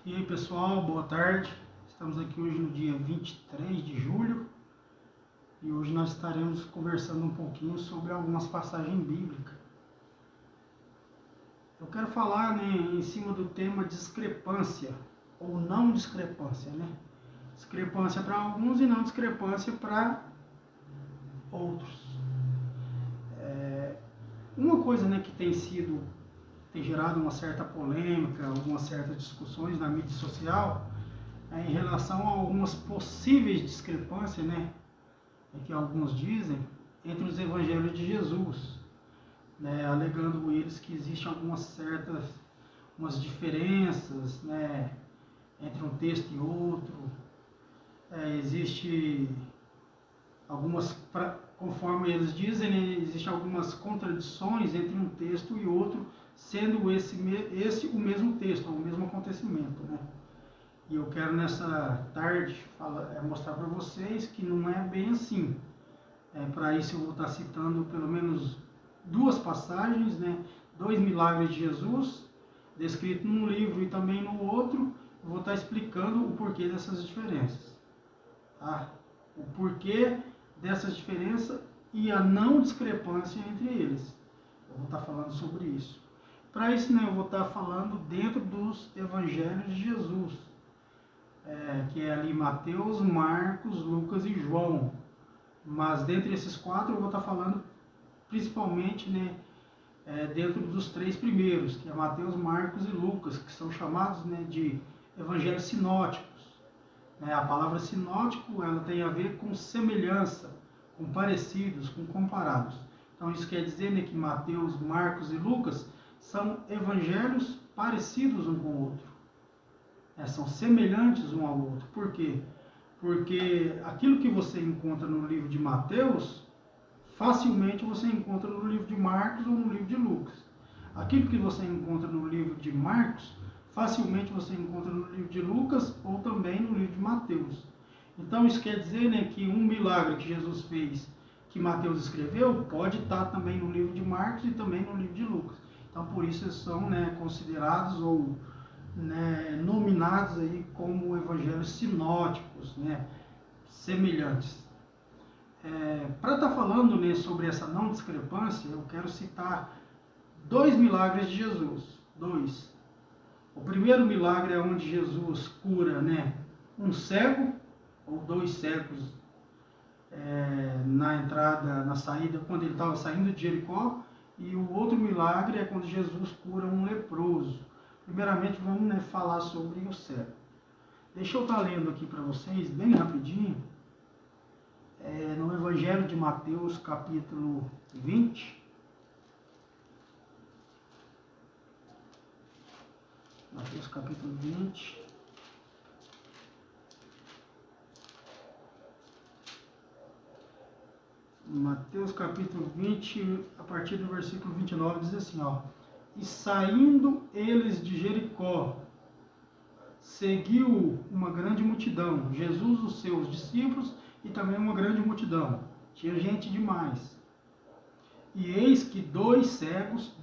E aí pessoal, boa tarde. Estamos aqui hoje no dia 23 de julho e hoje nós estaremos conversando um pouquinho sobre algumas passagens bíblicas. Eu quero falar, em cima do tema discrepância ou não discrepância, Discrepância para alguns e não discrepância para outros. Uma coisa, que tem gerado uma certa polêmica, algumas certas discussões na mídia social, em relação a algumas possíveis discrepâncias, que alguns dizem, entre os evangelhos de Jesus, alegando eles que existem umas diferenças, entre um texto e outro, existe algumas, conforme eles dizem, existem algumas contradições entre um texto e outro, sendo esse o mesmo texto, o mesmo acontecimento, E eu quero nessa tarde mostrar para vocês que não é bem assim. Para isso eu vou estar citando pelo menos duas passagens, dois milagres de Jesus, descrito num livro e também no outro. Eu vou estar explicando o porquê dessas diferenças. O porquê dessas diferenças e a não discrepância entre eles. Eu vou estar falando sobre isso. Para isso, eu vou estar falando dentro dos evangelhos de Jesus, que é ali Mateus, Marcos, Lucas e João. Mas dentre esses quatro eu vou estar falando principalmente, dentro dos três primeiros, que é Mateus, Marcos e Lucas, que são chamados, de evangelhos sinóticos. A palavra sinótico, ela tem a ver com semelhança, com parecidos, com comparados. Então isso quer dizer, que Mateus, Marcos e Lucas são evangelhos parecidos um com o outro. São semelhantes um ao outro. Por quê? Porque aquilo que você encontra no livro de Mateus, facilmente você encontra no livro de Marcos ou no livro de Lucas. Aquilo que você encontra no livro de Marcos, facilmente você encontra no livro de Lucas ou também no livro de Mateus. Então isso quer dizer, que um milagre que Jesus fez, que Mateus escreveu, pode estar também no livro de Marcos e também no livro de Lucas. Então por isso eles são, considerados ou nominados aí como evangelhos sinóticos, semelhantes. Para estar falando, sobre essa não discrepância, eu quero citar dois milagres de Jesus. Dois. O primeiro milagre é onde Jesus cura, um cego ou dois cegos na saída, quando ele estava saindo de Jericó. E o outro milagre é quando Jesus cura um leproso. Primeiramente, vamos falar sobre o cego. Deixa eu estar lendo aqui para vocês, bem rapidinho, no Evangelho de Mateus, capítulo 20. Mateus, capítulo 20. Mateus, capítulo 20, a partir do versículo 29, diz assim, E saindo eles de Jericó, seguiu uma grande multidão, Jesus, os seus discípulos e também uma grande multidão. Tinha gente demais. E eis que dois cegos,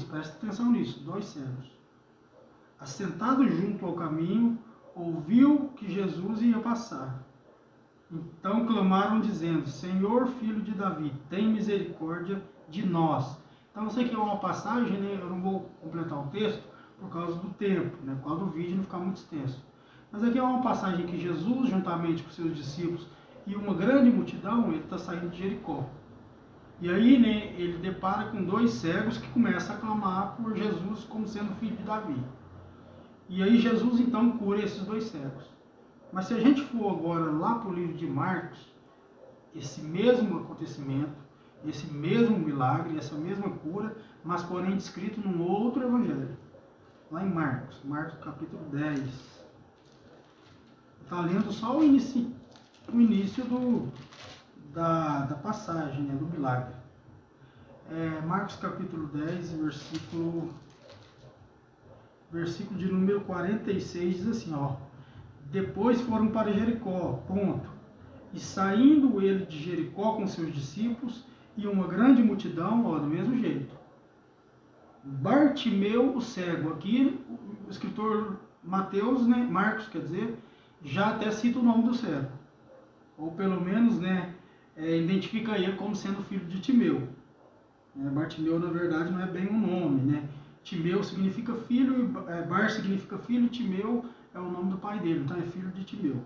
presta atenção nisso, dois cegos, assentados junto ao caminho, ouviu que Jesus ia passar. Então clamaram dizendo, Senhor, filho de Davi, tem misericórdia de nós. Então isso aqui é uma passagem, eu não vou completar o texto por causa do tempo, por causa do vídeo não ficar muito extenso. Mas aqui é uma passagem que Jesus, juntamente com seus discípulos e uma grande multidão, ele está saindo de Jericó. E aí, ele depara com dois cegos que começam a clamar por Jesus como sendo filho de Davi. E aí Jesus então cura esses dois cegos. Mas se a gente for agora lá para o livro de Marcos, esse mesmo acontecimento, esse mesmo milagre, essa mesma cura, mas porém descrito num outro evangelho. Lá em Marcos capítulo 10. Está lendo só o início da passagem, do milagre. Marcos capítulo 10, versículo de número 46, diz assim, Depois foram para Jericó, E saindo ele de Jericó com seus discípulos e uma grande multidão, do mesmo jeito. Bartimeu, o cego. Aqui o escritor Mateus, né, Marcos, quer dizer, já até cita o nome do cego, ou pelo menos, né, identifica ele como sendo filho de Timeu. Bartimeu, na verdade, não é bem um nome, né? Timeu significa filho, Bar significa filho, e Timeu é o nome do pai dele, então é filho de Timeu.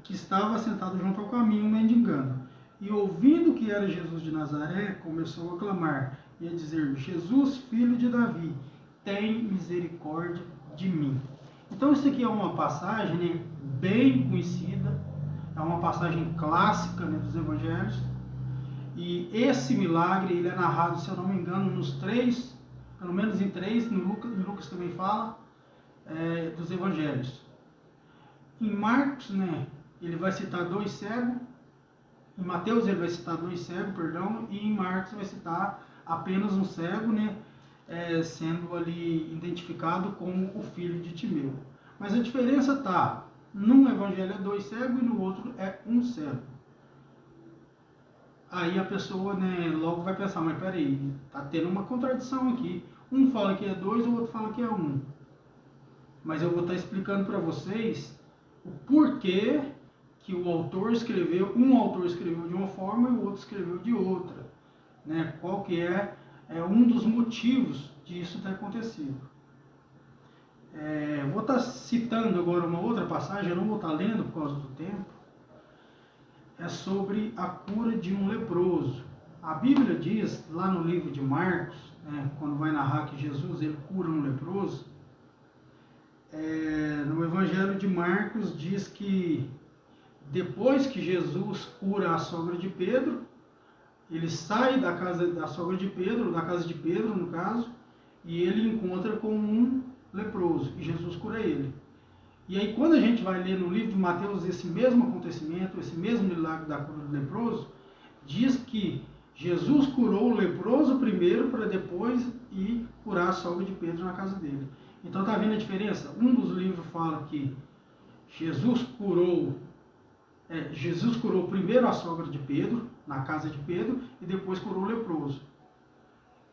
Que estava sentado junto ao caminho, mendigando. E ouvindo que era Jesus de Nazaré, começou a clamar e a dizer: Jesus, filho de Davi, tem misericórdia de mim. Então isso aqui é uma passagem, né, bem conhecida, é uma passagem clássica, né, dos evangelhos. E esse milagre, ele é narrado, se eu não me engano, nos 3, pelo menos em 3, no Lucas também fala, dos evangelhos. Em Marcos, né, ele vai citar 2 cegos, em Mateus ele vai citar 2 cegos, perdão, e em Marcos vai citar apenas um cego, né, sendo ali identificado como o filho de Timeu. Mas a diferença está, num evangelho é 2 cegos e no outro é um cego. Aí a pessoa, né, logo vai pensar, mas peraí, tá tendo uma contradição aqui. Um fala que é 2, o outro fala que é 1. Mas eu vou estar explicando para vocês o porquê que o autor escreveu, um autor escreveu de uma forma e o outro escreveu de outra. Né? Qual que é um dos motivos disso ter acontecido. Vou estar citando agora uma outra passagem, eu não vou estar lendo por causa do tempo. É sobre a cura de um leproso. A Bíblia diz, lá no livro de Marcos, né, quando vai narrar que Jesus ele cura um leproso, no Evangelho de Marcos diz que depois que Jesus cura a sogra de Pedro, ele sai da casa da sogra de Pedro, da casa de Pedro no caso, e ele encontra com um leproso, e Jesus cura ele. E aí quando a gente vai ler no livro de Mateus esse mesmo acontecimento, esse mesmo milagre da cura do leproso, diz que Jesus curou o leproso primeiro para depois ir curar a sogra de Pedro na casa dele. Então está vendo a diferença? Um dos livros fala que Jesus curou primeiro a sogra de Pedro, na casa de Pedro, e depois curou o leproso.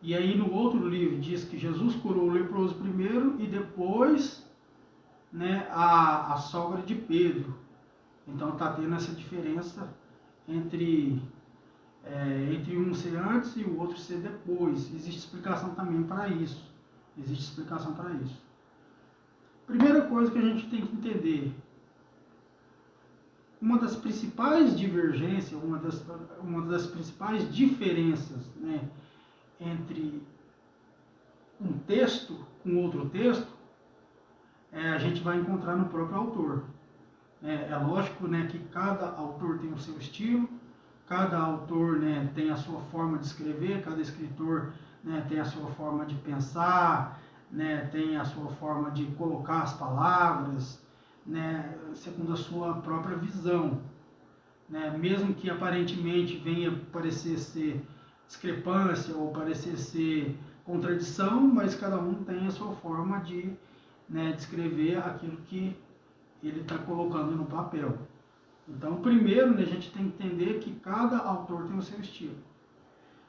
E aí no outro livro diz que Jesus curou o leproso primeiro e depois, né, a sogra de Pedro. Então está tendo essa diferença entre um ser antes e o outro ser depois. Existe explicação também para isso. Primeira coisa que a gente tem que entender, uma das principais divergências, uma das principais diferenças, né, entre um texto com outro texto, a gente vai encontrar no próprio autor. É lógico, né, que cada autor tem o seu estilo, cada autor, né, tem a sua forma de escrever, cada escritor, né, tem a sua forma de pensar, né, tem a sua forma de colocar as palavras, né, segundo a sua própria visão. Né, mesmo que aparentemente venha parecer ser discrepância ou parecer ser contradição, mas cada um tem a sua forma de, né, descrever aquilo que ele está colocando no papel. Então, primeiro, né, a gente tem que entender que cada autor tem o seu estilo.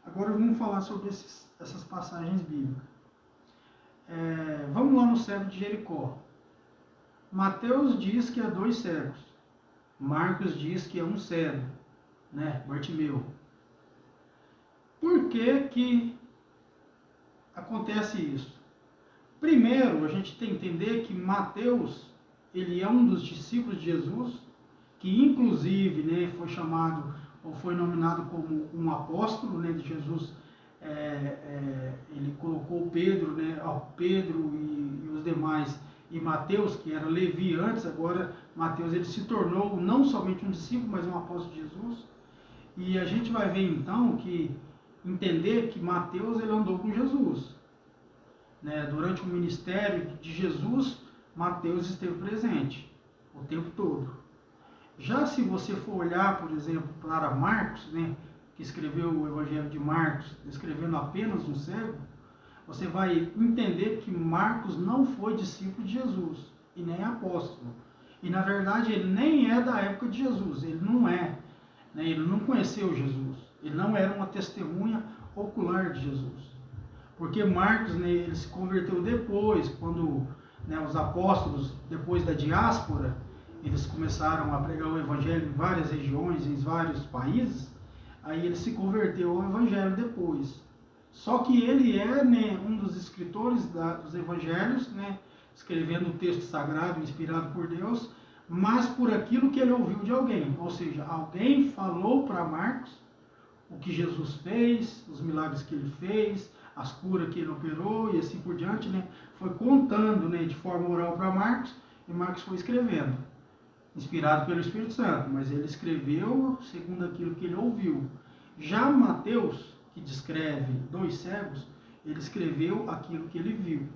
Agora vamos falar sobre essas passagens bíblicas. Vamos lá no cego de Jericó. Mateus diz que há 2 cegos. Marcos diz que é um cego, né, Bartimeu. Por que acontece isso? Primeiro, a gente tem que entender que Mateus, ele é um dos discípulos de Jesus, que inclusive, né, foi chamado ou foi nominado como um apóstolo, né, de Jesus. Ele colocou Pedro, né, Pedro e os demais, e Mateus, que era Levi antes, agora Mateus ele se tornou não somente um discípulo, mas um apóstolo de Jesus. E a gente vai ver então entender que Mateus ele andou com Jesus. Né? Durante o ministério de Jesus, Mateus esteve presente o tempo todo. Já se você for olhar, por exemplo, para Marcos, né, que escreveu o Evangelho de Marcos, descrevendo apenas um cego, você vai entender que Marcos não foi discípulo de Jesus e nem apóstolo. E na verdade ele nem é da época de Jesus, ele não é. Né? Ele não conheceu Jesus, ele não era uma testemunha ocular de Jesus. Porque Marcos, né, ele se converteu depois, quando, né, os apóstolos, depois da diáspora, eles começaram a pregar o evangelho em várias regiões, em vários países, aí ele se converteu ao evangelho depois. Só que ele é, né, um dos escritores dos evangelhos, né, escrevendo o texto sagrado inspirado por Deus, mas por aquilo que ele ouviu de alguém. Ou seja, alguém falou para Marcos o que Jesus fez, os milagres que ele fez, as curas que ele operou e assim por diante, né? Foi contando, né, de forma oral para Marcos, e Marcos foi escrevendo, inspirado pelo Espírito Santo, mas ele escreveu segundo aquilo que ele ouviu. Já Mateus, que descreve 2 cegos, ele escreveu aquilo que ele viu.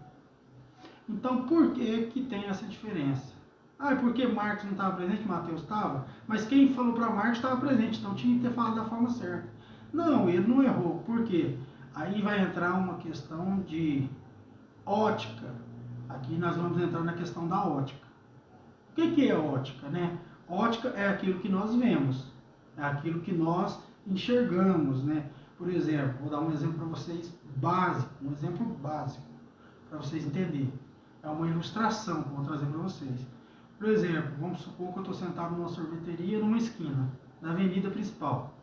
Então, por que que tem essa diferença? Ah, é porque Marcos não estava presente, Mateus estava? Mas quem falou para Marcos estava presente, então tinha que ter falado da forma certa. Não, ele não errou. Por quê? Aí vai entrar uma questão de ótica. Aqui nós vamos entrar na questão da ótica. O que é ótica, né? Ótica é aquilo que nós vemos, é aquilo que nós enxergamos, né? Por exemplo, vou dar um exemplo para vocês básico, um exemplo básico, para vocês entenderem. É uma ilustração que eu vou trazer para vocês. Por exemplo, vamos supor que eu estou sentado numa sorveteria numa esquina, na avenida principal.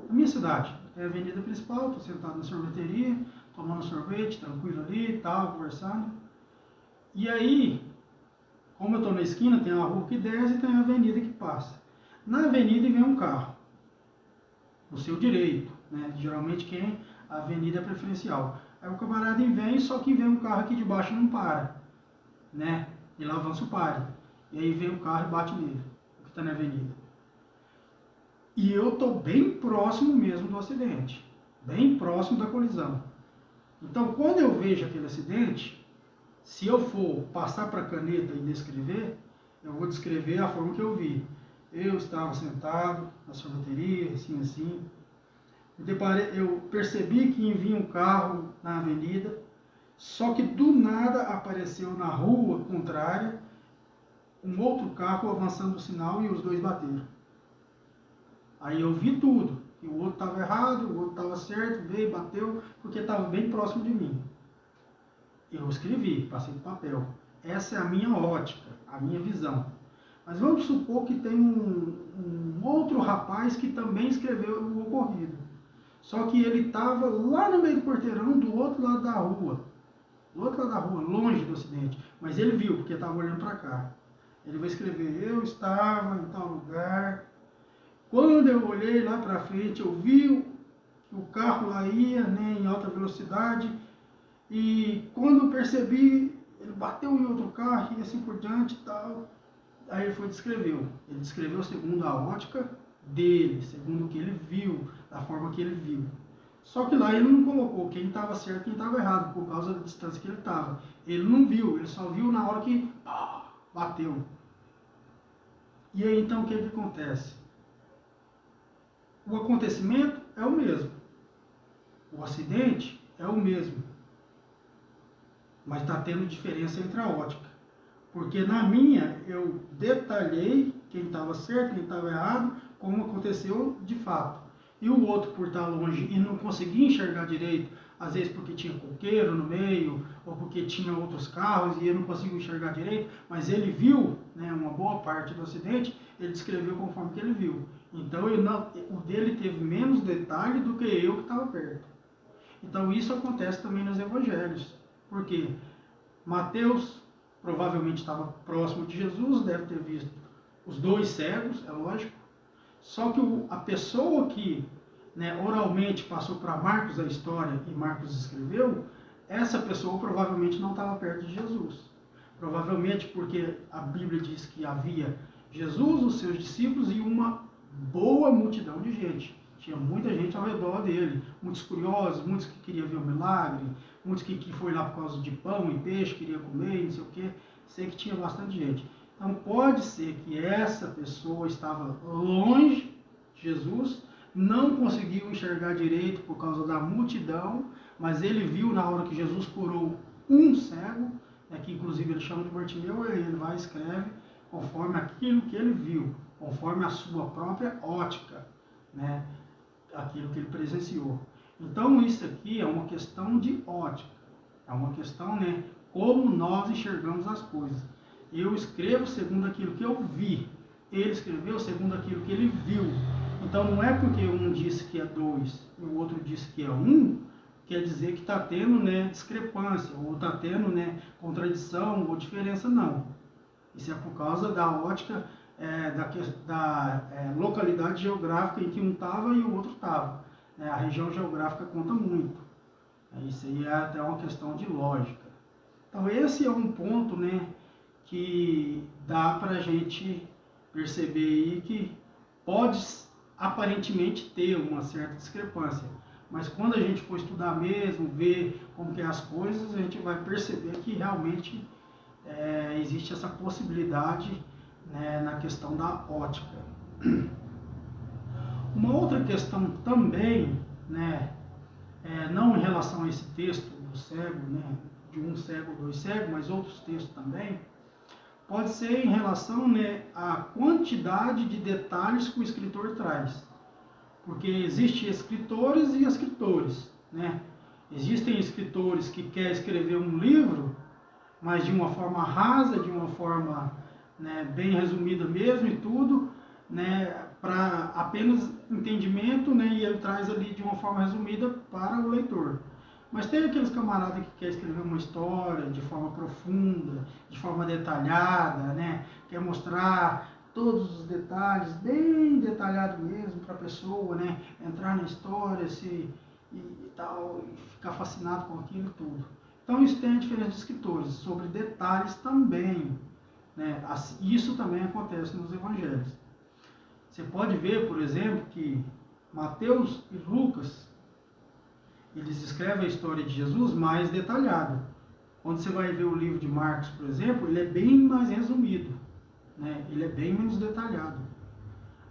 Na minha cidade, é a avenida principal, estou sentado na sorveteria, tomando sorvete, tranquilo ali e tal, conversando. E aí, como eu estou na esquina, tem a rua que desce e tem a avenida que passa. Na avenida vem um carro, no seu direito, né? Geralmente a avenida é preferencial. Aí o camarada vem, só que vem um carro aqui de baixo e não para, né? Ele avança o pare. E aí vem o carro e bate nele, que está na avenida. E eu estou bem próximo mesmo do acidente, bem próximo da colisão. Então, quando eu vejo aquele acidente, se eu for passar para a caneta e descrever, eu vou descrever a forma que eu vi. Eu estava sentado na sorveteria, assim, assim. Eu percebi que vinha um carro na avenida, só que do nada apareceu na rua contrária um outro carro avançando o sinal e os dois bateram. Aí eu vi tudo, que o outro estava errado, o outro estava certo, veio, bateu, porque estava bem próximo de mim. Eu escrevi, passei no papel. Essa é a minha ótica, a minha visão. Mas vamos supor que tem um outro rapaz que também escreveu o ocorrido. Só que ele estava lá no meio do porteirão, do outro lado da rua. Do outro lado da rua, longe do acidente. Mas ele viu, porque estava olhando para cá. Ele vai escrever, eu estava em tal lugar. Quando eu olhei lá para frente, eu vi que o carro lá ia, né, em alta velocidade. E quando eu percebi, ele bateu em outro carro e assim por diante e tal. Aí ele foi e descreveu. Ele descreveu segundo a ótica dele, segundo o que ele viu, da forma que ele viu. Só que lá ele não colocou quem estava certo e quem estava errado, por causa da distância que ele estava. Ele não viu, ele só viu na hora que bateu. E aí então o que acontece? O acontecimento é o mesmo. O acidente é o mesmo. Mas está tendo diferença entre a ótica. Porque na minha eu detalhei quem estava certo, quem estava errado, como aconteceu de fato. E o outro, por estar longe e não conseguir enxergar direito, às vezes porque tinha coqueiro no meio, ou porque tinha outros carros e ele não conseguiu enxergar direito, mas ele viu, né, uma boa parte do acidente, ele descreveu conforme que ele viu. Então o dele teve menos detalhe do que eu que estava perto. Então isso acontece também nos evangelhos. Por quê? Mateus provavelmente estava próximo de Jesus, deve ter visto os 2 cegos, é lógico. Só que a pessoa que, né, oralmente passou para Marcos a história e Marcos escreveu, essa pessoa provavelmente não estava perto de Jesus. Provavelmente porque a Bíblia diz que havia Jesus, os seus discípulos e uma boa multidão de gente. Tinha muita gente ao redor dele, muitos curiosos, muitos que queriam ver o milagre, muitos que foi lá por causa de pão e peixe, queria comer, não sei o quê. Sei que tinha bastante gente. Então pode ser que essa pessoa estava longe de Jesus, não conseguiu enxergar direito por causa da multidão, mas ele viu na hora que Jesus curou um cego, né, que inclusive ele chama de Bartimeu, e ele vai e escreve conforme aquilo que ele viu, conforme a sua própria ótica, né, aquilo que ele presenciou. Então isso aqui é uma questão de ótica, é uma questão, né, como nós enxergamos as coisas. Eu escrevo segundo aquilo que eu vi. Ele escreveu segundo aquilo que ele viu. Então não é porque um disse que é 2 e o outro disse que é 1, quer dizer que está tendo, né, discrepância, ou está tendo, né, contradição ou diferença, não. Isso é por causa da ótica da localidade geográfica em que um estava e o outro estava. A região geográfica conta muito. Isso aí é até uma questão de lógica. Então esse é um ponto, né, que dá para a gente perceber aí que pode aparentemente ter uma certa discrepância, mas quando a gente for estudar mesmo, ver como que é as coisas, a gente vai perceber que realmente existe essa possibilidade, né, na questão da ótica. Uma outra questão também, né, não em relação a esse texto do cego, né, de um cego, 2 cegos, mas outros textos também, pode ser em relação, né, à quantidade de detalhes que o escritor traz. Porque existem escritores e escritores, né? Existem escritores que querem escrever um livro, mas de uma forma rasa, de uma forma, né, bem resumida mesmo e tudo, né, para apenas entendimento, né, e ele traz ali de uma forma resumida para o leitor. Mas tem aqueles camaradas que querem escrever uma história de forma profunda, de forma detalhada, né, quer mostrar todos os detalhes, bem detalhado mesmo, para a pessoa, né, entrar na história e tal, e ficar fascinado com aquilo tudo. Então isso tem a diferença de escritores, sobre detalhes também, né? Isso também acontece nos evangelhos. Você pode ver, por exemplo, que Mateus e Lucas, eles escrevem a história de Jesus mais detalhada. Quando você vai ver o livro de Marcos, por exemplo, ele é bem mais resumido, né? Ele é bem menos detalhado.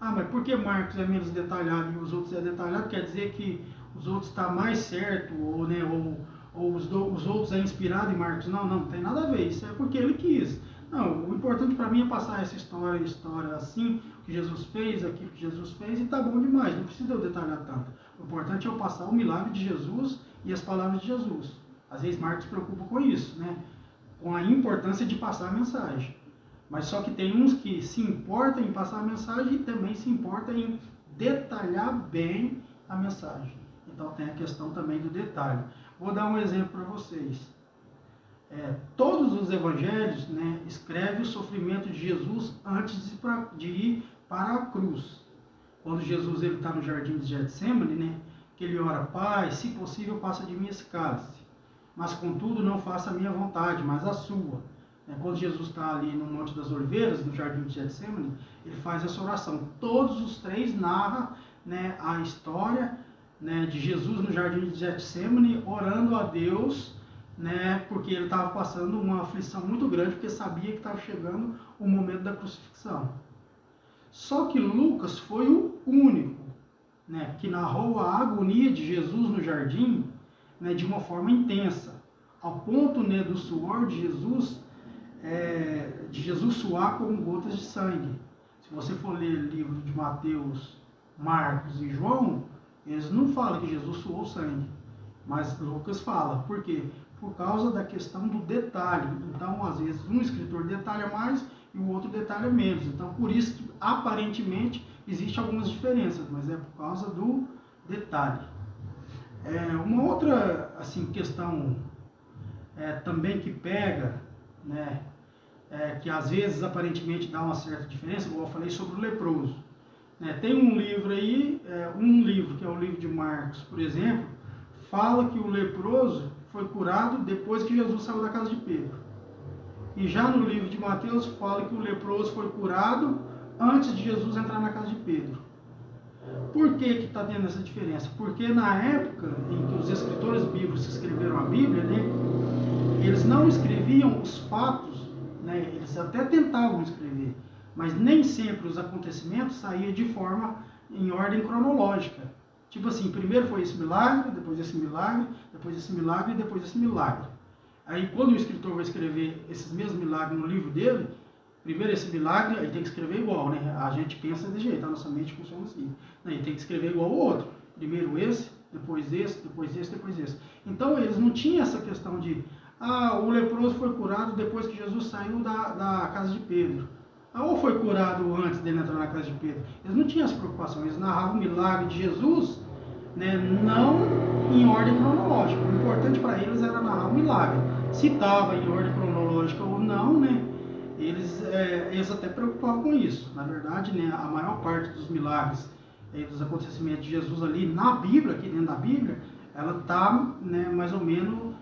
Ah, mas por que Marcos é menos detalhado e os outros é detalhado? Quer dizer que os outros estão mais certo, ou, né, ou os outros é inspirado em Marcos? Não, não tem nada a ver. Isso é porque ele quis. Não, o importante para mim é passar essa história assim, que Jesus fez, aquilo que Jesus fez, e tá bom demais, não precisa eu detalhar tanto. O importante é eu passar o milagre de Jesus e as palavras de Jesus. Às vezes Marcos se preocupa com isso, né? Com a importância de passar a mensagem. Mas só que tem uns que se importam em passar a mensagem e também se importam em detalhar bem a mensagem. Então tem a questão também do detalhe. Vou dar um exemplo para vocês. Todos os evangelhos, né, escrevem o sofrimento de Jesus antes de ir para a cruz. Quando Jesus está no jardim de Getsemane, né, que ele ora: Pai, se possível, passa de mim esse cálice, mas contudo não faça a minha vontade, mas a sua. Quando Jesus está ali no Monte das Oliveiras, no jardim de Getsemane, ele faz essa oração. Todos os três narram, né, a história, né, de Jesus no jardim de Getsemane orando a Deus, né, porque ele estava passando uma aflição muito grande, porque sabia que estava chegando o momento da crucifixão. Só que Lucas foi o único, né, que narrou a agonia de Jesus no jardim, né, de uma forma intensa, ao ponto, né, do suor de Jesus suar como gotas de sangue. Se você for ler o livro de Mateus, Marcos e João, eles não falam que Jesus suou sangue, mas Lucas fala. Por quê? Por causa da questão do detalhe. Então, às vezes, um escritor detalha mais e o outro detalha menos. Então, por isso que, aparentemente, existem algumas diferenças, mas é por causa do detalhe. Uma outra, assim, questão também que pega, né, que às vezes, aparentemente, dá uma certa diferença, como eu falei sobre o leproso. Tem um livro aí, que é o livro de Marcos, por exemplo, fala que o leproso foi curado depois que Jesus saiu da casa de Pedro. E já no livro de Mateus fala que o leproso foi curado antes de Jesus entrar na casa de Pedro. Por que está tendo essa diferença? Porque na época em que os escritores bíblicos escreveram a Bíblia, né, eles não escreviam os fatos, né, eles até tentavam escrever, mas nem sempre os acontecimentos saíam de forma em ordem cronológica. Tipo assim, primeiro foi esse milagre, depois esse milagre, depois esse milagre e depois esse milagre. Aí quando o escritor vai escrever esses mesmos milagres no livro dele, primeiro esse milagre, aí tem que escrever igual, né? A gente pensa desse jeito, a nossa mente funciona assim. Aí tem que escrever igual ao outro. Primeiro esse, depois esse, depois esse, depois esse. Então eles não tinham essa questão de o leproso foi curado depois que Jesus saiu da casa de Pedro. Ou foi curado antes dele entrar na casa de Pedro. Eles não tinham essa preocupação, eles narravam o milagre de Jesus, né, não em ordem cronológica. O importante para eles era narrar o milagre. Se estava em ordem cronológica ou não, né, eles até preocupavam com isso. Na verdade, né, a maior parte dos milagres, dos acontecimentos de Jesus ali na Bíblia, aqui dentro da Bíblia, ela está, né, mais ou menos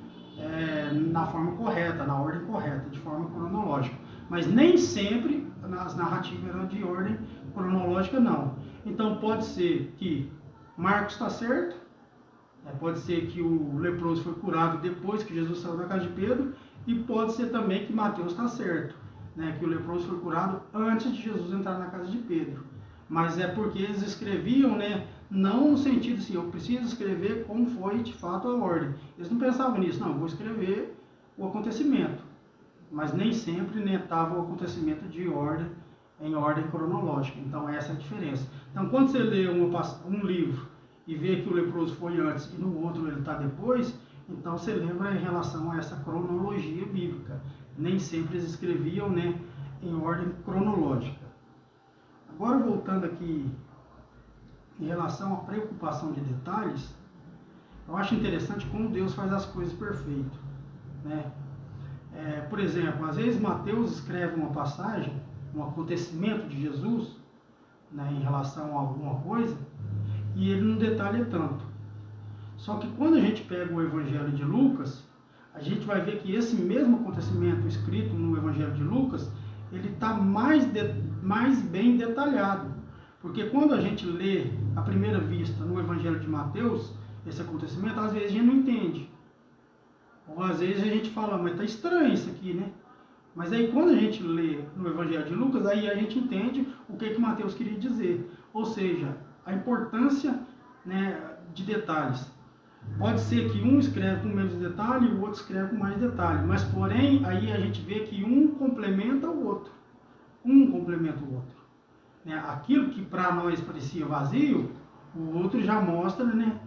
na forma correta, na ordem correta, de forma cronológica. Mas nem sempre as narrativas eram de ordem cronológica, não. Então pode ser que Marcos está certo, pode ser que o leproso foi curado depois que Jesus saiu da casa de Pedro, e pode ser também que Mateus está certo, né, que o leproso foi curado antes de Jesus entrar na casa de Pedro. Mas é porque eles escreviam, né, não no sentido assim, eu preciso escrever como foi de fato a ordem. Eles não pensavam nisso, não, eu vou escrever o acontecimento. Mas nem sempre estava o acontecimento em ordem cronológica. Então essa é a diferença. Então quando você lê um livro e vê que o leproso foi antes e no outro ele está depois, então você lembra em relação a essa cronologia bíblica. Nem sempre eles escreviam, né, em ordem cronológica. Agora voltando aqui em relação à preocupação de detalhes, eu acho interessante como Deus faz as coisas perfeito, né? Por exemplo, às vezes Mateus escreve uma passagem, um acontecimento de Jesus, né, em relação a alguma coisa, e ele não detalha tanto. Só que quando a gente pega o Evangelho de Lucas, a gente vai ver que esse mesmo acontecimento escrito no Evangelho de Lucas, ele está mais bem detalhado. Porque quando a gente lê à primeira vista no Evangelho de Mateus, esse acontecimento, às vezes a gente não entende. Ou às vezes a gente fala, mas está estranho isso aqui, né? Mas aí quando a gente lê no Evangelho de Lucas, aí a gente entende o que Mateus queria dizer. Ou seja, a importância, né, de detalhes. Pode ser que um escreve com menos detalhe e o outro escreve com mais detalhe. Mas porém, aí a gente vê que um complementa o outro. Um complementa o outro. Aquilo que para nós parecia vazio, o outro já mostra, né,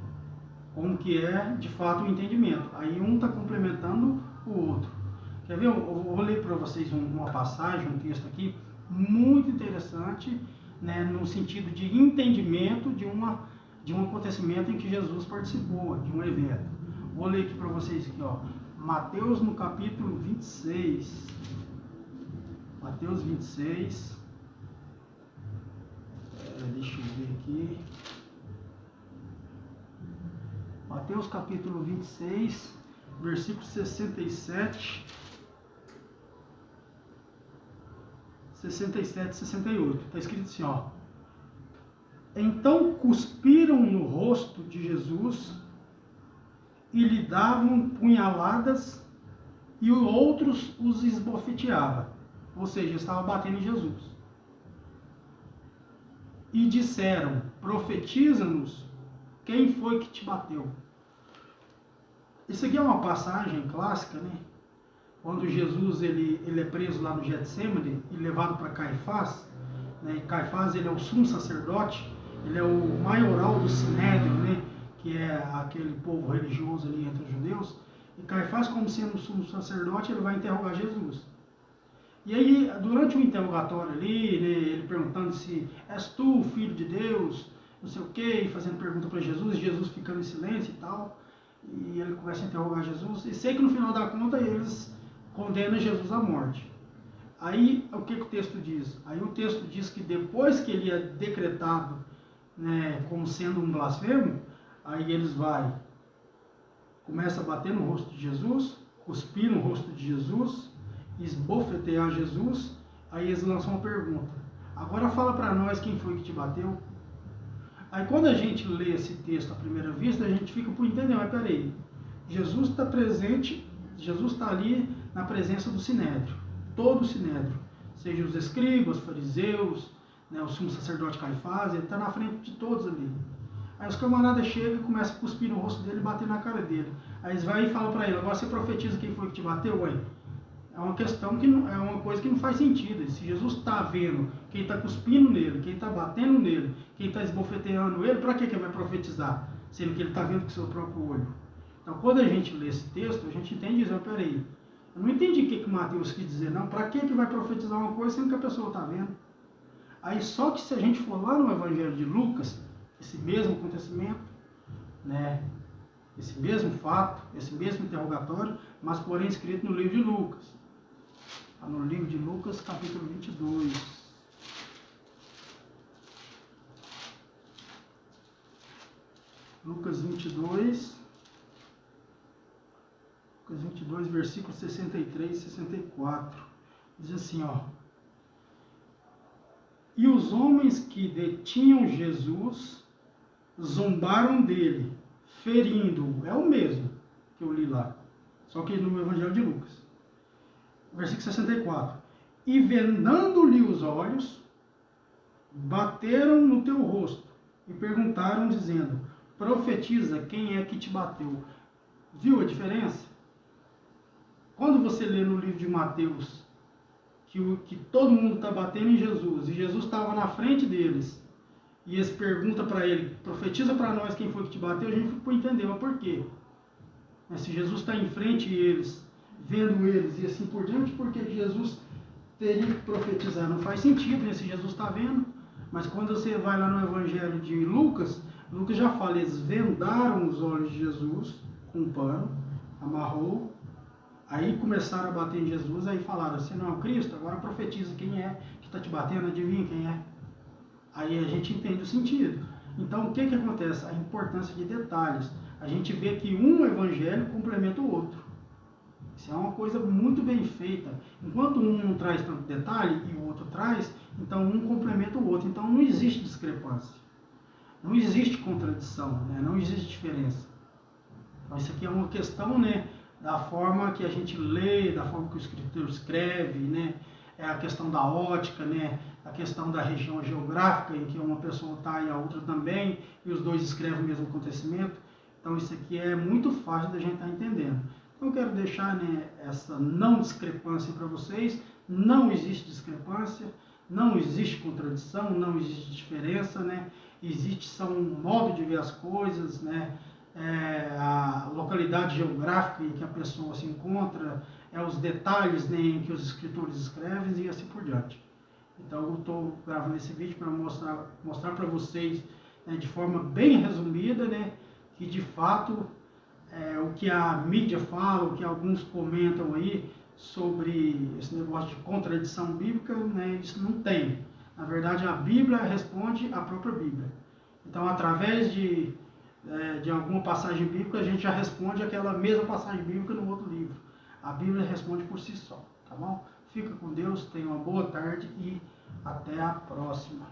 como que é de fato o entendimento. Aí um está complementando o outro. Quer ver? Eu vou ler para vocês uma passagem, um texto aqui, muito interessante, né, no sentido de entendimento de um acontecimento em que Jesus participou, de um evento. Vou ler aqui para vocês aqui, ó. Mateus no capítulo 26. Mateus 26. Deixa eu ver aqui. Mateus capítulo 26, versículo 67, 68. Está escrito assim, ó. Então cuspiram no rosto de Jesus e lhe davam punhaladas e outros os esbofeteavam. Ou seja, estavam batendo em Jesus. E disseram, profetiza-nos, quem foi que te bateu? Isso aqui é uma passagem clássica, né? Quando Jesus ele é preso lá no Getsemane e levado para Caifás, né? Caifás ele é o sumo sacerdote, ele é o maioral do Sinédrio, né? Que é aquele povo religioso ali entre os judeus. E Caifás, como sendo o sumo sacerdote, ele vai interrogar Jesus. E aí, durante o interrogatório ali, né, ele perguntando se és tu o filho de Deus, não sei o quê, fazendo pergunta para Jesus, e Jesus ficando em silêncio e tal. E ele começa a interrogar Jesus. E sei que no final da conta eles condenam Jesus à morte. Aí, o que o texto diz? Aí o texto diz que depois que ele é decretado, né, como sendo um blasfemo, aí eles começa a bater no rosto de Jesus, cuspir no rosto de Jesus, esbofetear Jesus. Aí eles lançam uma pergunta. Agora fala para nós quem foi que te bateu. Aí quando a gente lê esse texto à primeira vista, a gente fica por entender, mas peraí, Jesus está presente, Jesus está ali na presença do Sinédrio, todo o Sinédrio, seja os escribas, os fariseus, né, o sumo sacerdote Caifás, ele está na frente de todos ali. Aí os camaradas chegam e começam a cuspir no rosto dele e bater na cara dele. Aí eles vão e falam para ele, agora você profetiza quem foi que te bateu, ué? É uma questão que não, é uma coisa que não faz sentido. Se Jesus está vendo quem está cuspindo nele, quem está batendo nele, quem está esbofeteando ele, para que ele vai profetizar? Sendo que ele está vendo com o seu próprio olho. Então, quando a gente lê esse texto, a gente entende isso. Peraí, eu não entendi o que Mateus quis dizer, não. Para que vai profetizar uma coisa sendo que a pessoa está vendo? Aí, só que se a gente for lá no Evangelho de Lucas, esse mesmo acontecimento, né, esse mesmo fato, esse mesmo interrogatório, mas porém escrito no livro de Lucas. No livro de Lucas, capítulo 22. Lucas 22, versículos 63 e 64. Diz assim, ó. E os homens que detinham Jesus zombaram dele, ferindo-o. É o mesmo que eu li lá, só que no Evangelho de Lucas. Versículo 64. E vendando-lhe os olhos, bateram no teu rosto e perguntaram, dizendo: profetiza, quem é que te bateu? Viu a diferença? Quando você lê no livro de Mateus que todo mundo está batendo em Jesus, e Jesus estava na frente deles, e eles perguntam para ele: profetiza para nós quem foi que te bateu, a gente ficou entendendo por quê. Mas se Jesus está em frente e eles, vendo eles e assim por diante, porque Jesus teria que profetizar? Não faz sentido, né? Se Jesus está vendo. Mas quando você vai lá no Evangelho de Lucas, Lucas já fala, eles vendaram os olhos de Jesus com um pano, amarrou, aí começaram a bater em Jesus, aí falaram: você não é o Cristo? Agora profetiza quem é que está te batendo, adivinha quem é? Aí a gente entende o sentido. Então o que acontece? A importância de detalhes. A gente vê que um evangelho complementa o outro. Isso é uma coisa muito bem feita. Enquanto um não traz tanto detalhe e o outro traz, então um complementa o outro. Então não existe discrepância. Não existe contradição, né? Não existe diferença. Então isso aqui é uma questão, né, da forma que a gente lê, da forma que o escritor escreve, né? É a questão da ótica, né? A questão da região geográfica em que uma pessoa está e a outra também, e os dois escrevem o mesmo acontecimento. Então isso aqui é muito fácil da gente estar entendendo. Então eu quero deixar, né, essa não discrepância para vocês. Não existe discrepância, não existe contradição, não existe diferença, né? Existe só um modo de ver as coisas, né? A localidade geográfica em que a pessoa se encontra, os detalhes, né, em que os escritores escrevem e assim por diante. Então eu estou gravando esse vídeo para mostrar para vocês, né, de forma bem resumida, né, que de fato o que a mídia fala, o que alguns comentam aí sobre esse negócio de contradição bíblica, né, isso não tem. Na verdade, a Bíblia responde à própria Bíblia. Então, através de alguma passagem bíblica, a gente já responde aquela mesma passagem bíblica no outro livro. A Bíblia responde por si só, tá bom? Fica com Deus, tenha uma boa tarde e até a próxima.